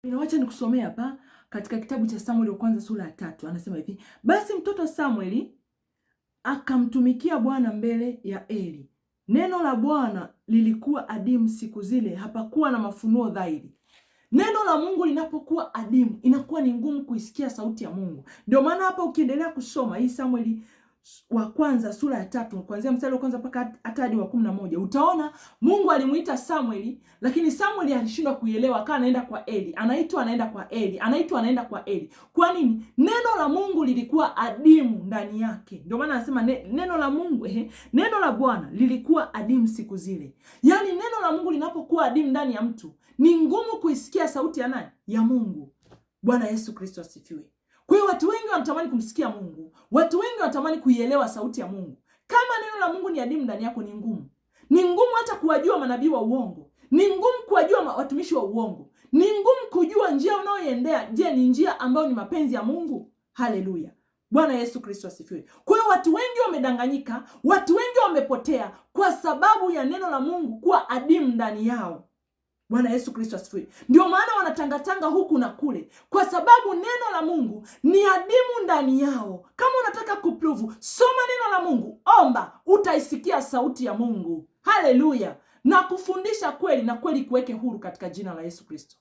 Ninawacha nikusomea hapa katika kitabu cha Samueli wa kwanza sura ya 3. Anasema hivi: basi mtoto Samueli akamtumikia Bwana mbele ya Eli. Neno la Bwana lilikuwa adimu siku zile, hapakuwa na mafunuo dhahiri. Neno la Mungu linapokuwa adimu, inakuwa ni ngumu kuisikia sauti ya Mungu. Ndio maana hapa ukiendelea kusoma hii Samueli wa kwanza sura ya 3 kuanzia mstari wa kwanza mpaka hadi wa 11, utaona Mungu alimuita Samueli, lakini Samueli alishindwa kuielewa, akawa anaenda kwa Eli, anaenda kwa Eli, anaenda kwa Eli. Kwa nini? Neno la Mungu lilikuwa adimu ndani yake. Ndio maana anasema neno la Mungu, neno la Bwana lilikuwa adimu siku zile. Yaani neno la Mungu linapokuwa adimu ndani ya mtu, ni ngumu kuisikia sauti ya nani? Ya Mungu. Bwana Yesu Kristo asifiwe. Kwa hiyo watu wengi wanatamani kumsikia Mungu. Watu wengi wanatamani kuielewa sauti ya Mungu. Kama neno la Mungu ni adimu ndani yako, ni ngumu. Ni ngumu hata kuwajua manabii wa uongo. Ni ngumu kuwajua watumishi wa uongo. Ni ngumu kujua njia unayoendea, je, ni njia ambayo ni mapenzi ya Mungu? Haleluya. Bwana Yesu Kristo asifiwe. Kwa hiyo watu wengi wamedanganyika, watu wengi wamepotea kwa sababu ya neno la Mungu kuwa adimu ndani yao. Bwana Yesu Kristo asifiwe. Ndio maana wanatangatanga huku na kule, kwa sababu neno la Mungu ni adimu ndani yao. Kama unataka kuprove, soma neno la Mungu, omba, utaisikia sauti ya Mungu. Haleluya. Na kufundisha kweli, na kweli kuweke huru katika jina la Yesu Kristo.